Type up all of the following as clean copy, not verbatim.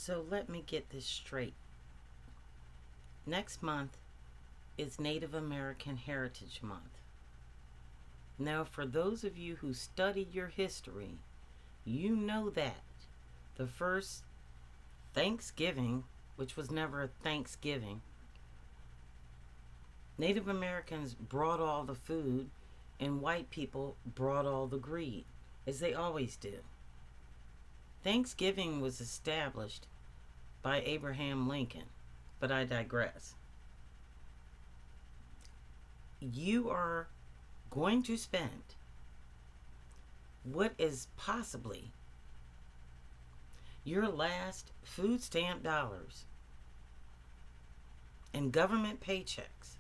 So let me get this straight. Next month is Native American Heritage Month. Now, for those of you who studied your history, you know that the first Thanksgiving, which was never a Thanksgiving, Native Americans brought all the food and white people brought all the greed, as they always do. Thanksgiving was established by Abraham Lincoln, but I digress. You are going to spend what is possibly your last food stamp dollars and government paychecks.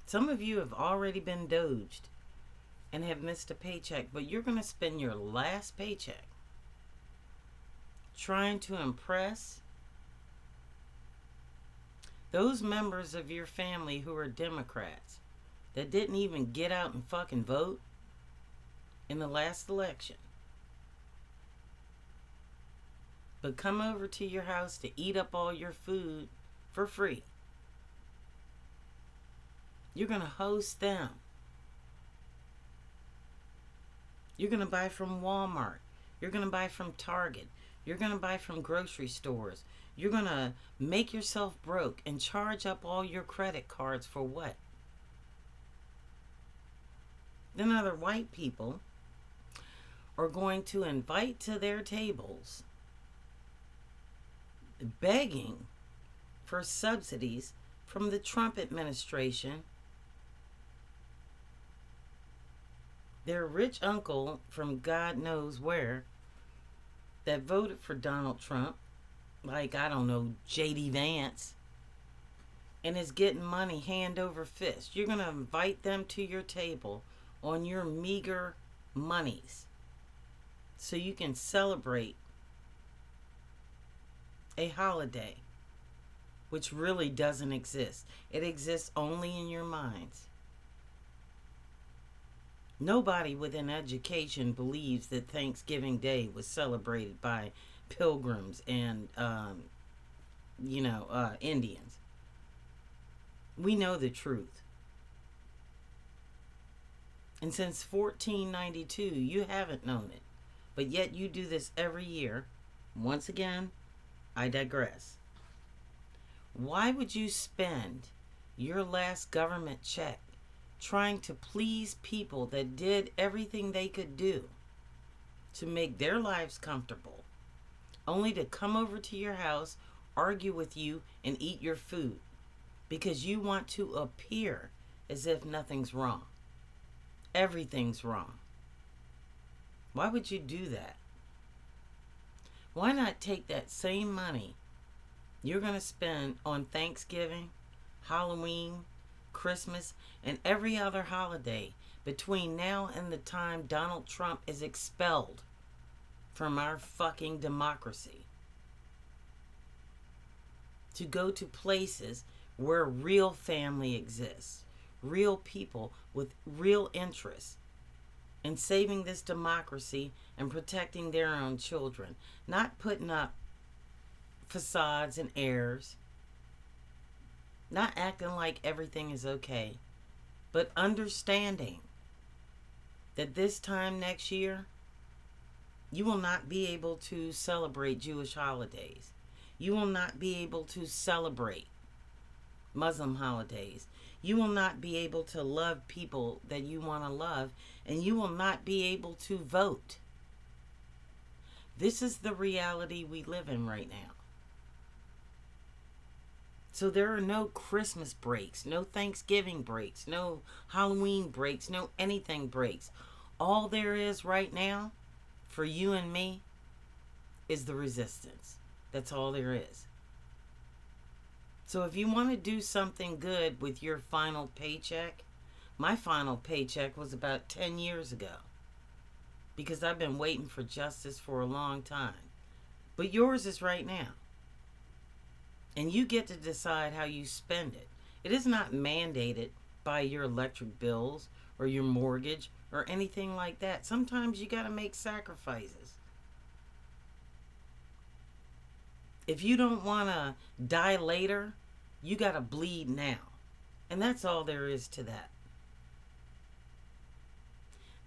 Some of you have already been doged and have missed a paycheck, but you're going to spend your last paycheck trying to impress those members of your family who are Democrats that didn't even get out and fucking vote in the last election, but come over to your house to eat up all your food for free. You're going to host them. You're going to buy from Walmart. You're going to buy from Target. You're going to buy from grocery stores. You're going to make yourself broke and charge up all your credit cards for what? Then other white people are going to invite to their tables begging for subsidies from the Trump administration. Their rich uncle from God knows where that voted for Donald Trump, like, I don't know, J.D. Vance, and is getting money hand over fist. You're going to invite them to your table on your meager monies so you can celebrate a holiday which really doesn't exist. It exists only in your minds. Nobody with an education believes that Thanksgiving Day was celebrated by pilgrims and, Indians. We know the truth. And since 1492, you haven't known it. But yet you do this every year. Once again, I digress. Why would you spend your last government check trying to please people that did everything they could do to make their lives comfortable, only to come over to your house, argue with you, and eat your food because you want to appear as if nothing's wrong? Everything's wrong. Why would you do that? Why not take that same money you're going to spend on Thanksgiving, Halloween, Christmas, and every other holiday between now and the time Donald Trump is expelled from our fucking democracy, to go to places where real family exists, real people with real interests in saving this democracy and protecting their own children, not putting up facades and airs, not acting like everything is okay, but understanding that this time next year, you will not be able to celebrate Jewish holidays. You will not be able to celebrate Muslim holidays. You will not be able to love people that you want to love, and you will not be able to vote. This is the reality we live in right now. So there are no Christmas breaks, no Thanksgiving breaks, no Halloween breaks, no anything breaks. All there is right now for you and me is the resistance. That's all there is. So if you want to do something good with your final paycheck, my final paycheck was about 10 years ago, because I've been waiting for justice for a long time. But yours is right now. And you get to decide how you spend it. It is not mandated by your electric bills or your mortgage or anything like that. Sometimes you got to make sacrifices. If you don't want to die later, you got to bleed now. And that's all there is to that.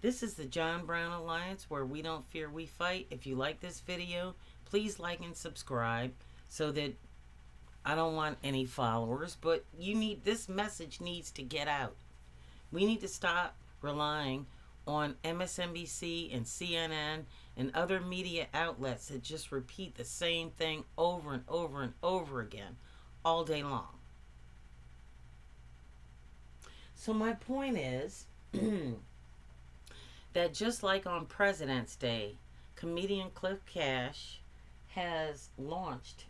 This is the John Brown Alliance, where we don't fear, we fight. If you like this video, please like and subscribe, so that I don't want any followers, but this message needs to get out. We need to stop relying on MSNBC and CNN and other media outlets that just repeat the same thing over and over and over again all day long. So my point is that just like on President's Day, comedian Cliff Cash has launched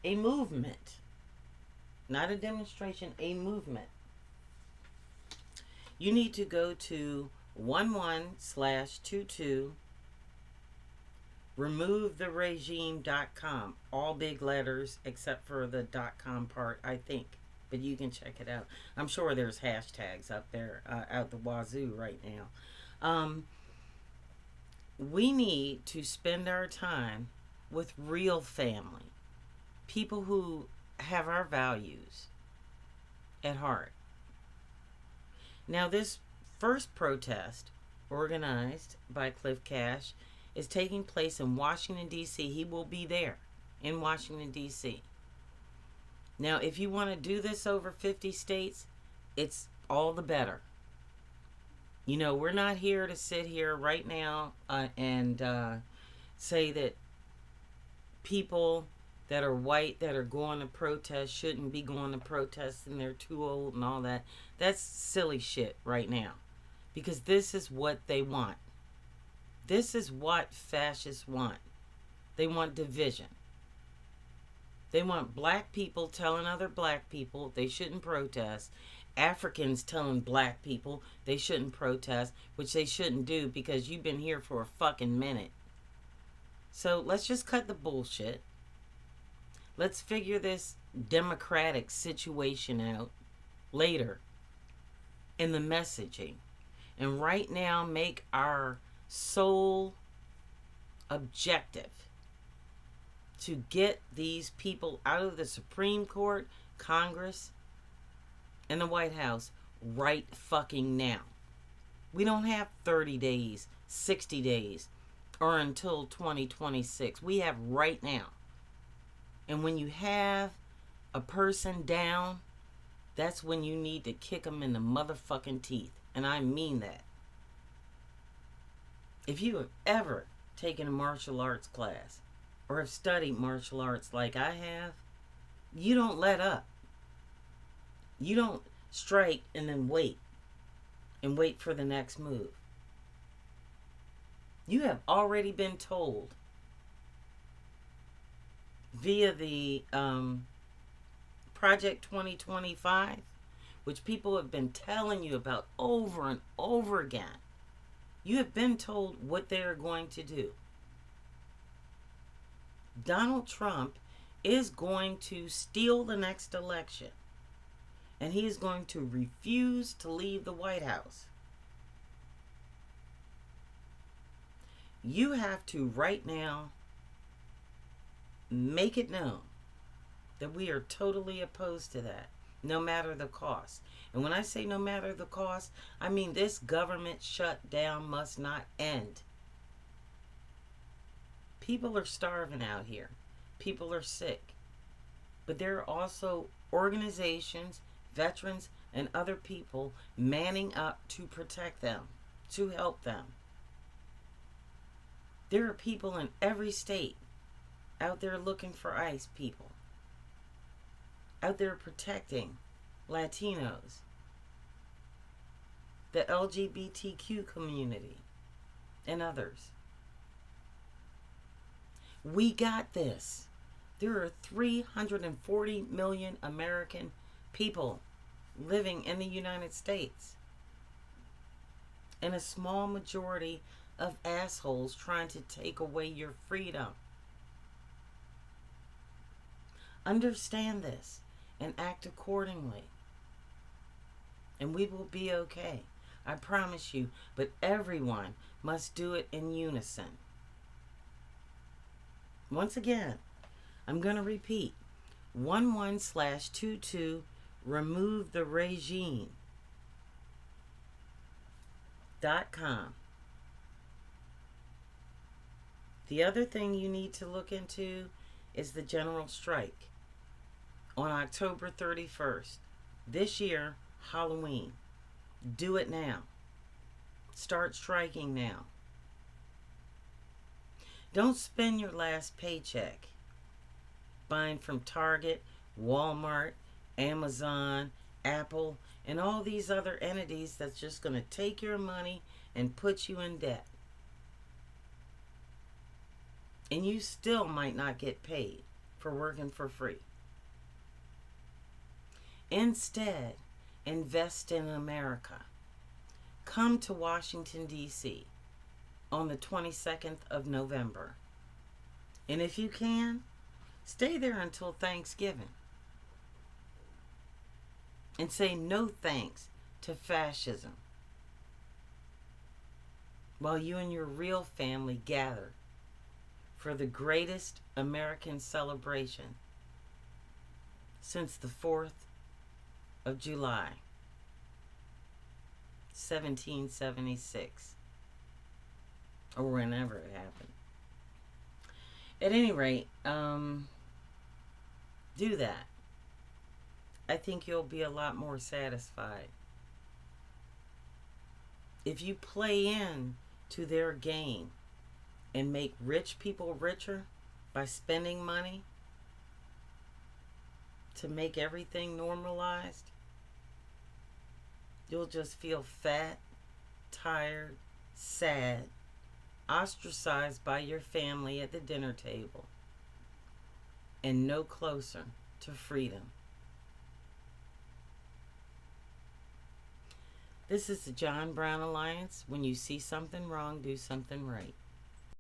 a movement. Not a demonstration, a movement. You need to go to 11/22 removetheregime.com. All big letters except for the .com part, I think. But you can check it out. I'm sure there's hashtags up there out the wazoo right now. We need to spend our time with real family. People who have our values at heart. Now, this first protest, organized by Cliff Cash, is taking place in Washington, D.C. He will be there in Washington, D.C. Now, if you want to do this over 50 states, it's all the better. You know, we're not here to sit here right now and say that people that are white that are going to protest shouldn't be going to protest and they're too old and all that. That's silly shit right now. Because this is what they want. This is what fascists want. They want division. They want black people telling other black people they shouldn't protest. Africans telling black people they shouldn't protest, which they shouldn't do because you've been here for a fucking minute. So let's just cut the bullshit. Let's figure this democratic situation out later in the messaging. And right now, make our sole objective to get these people out of the Supreme Court, Congress, and the White House right fucking now. We don't have 30 days, 60 days, or until 2026. We have right now. And when you have a person down, that's when you need to kick them in the motherfucking teeth. And I mean that. If you have ever taken a martial arts class or have studied martial arts like I have, you don't let up. You don't strike and then wait for the next move. You have already been told via the Project 2025, which people have been telling you about over and over again. You have been told what they are going to do. Donald Trump is going to steal the next election. And he is going to refuse to leave the White House. You have to right now make it known that we are totally opposed to that, no matter the cost. And when I say no matter the cost, I mean this government shutdown must not end. People are starving out here. People are sick. But there are also organizations, veterans, and other people manning up to protect them, to help them. There are people in every state out there looking for ICE people, out there protecting Latinos, the LGBTQ community, and others. We got this. There are 340 million American people living in the United States, and a small majority of assholes trying to take away your freedom. Understand this and act accordingly, and we will be okay. I promise you. But everyone must do it in unison. Once again, I'm going to repeat 11/22 remove the regime.com. The other thing you need to look into is the general strike on October 31st. This year, Halloween. Do it now. Start striking now. Don't spend your last paycheck buying from Target, Walmart, Amazon, Apple, and all these other entities that's just going to take your money and put you in debt. And you still might not get paid for working for free. Instead, invest in America. Come to Washington, D.C. on the 22nd of November. And if you can, stay there until Thanksgiving. And say no thanks to fascism while you and your real family gather for the greatest American celebration since the 4th of July, 1776, or whenever it happened. At any rate, do that. I think you'll be a lot more satisfied. If you play in to their game and make rich people richer by spending money to make everything normalized, you'll just feel fat, tired, sad, ostracized by your family at the dinner table, and no closer to freedom. This is the John Brown Alliance. When you see something wrong, do something right.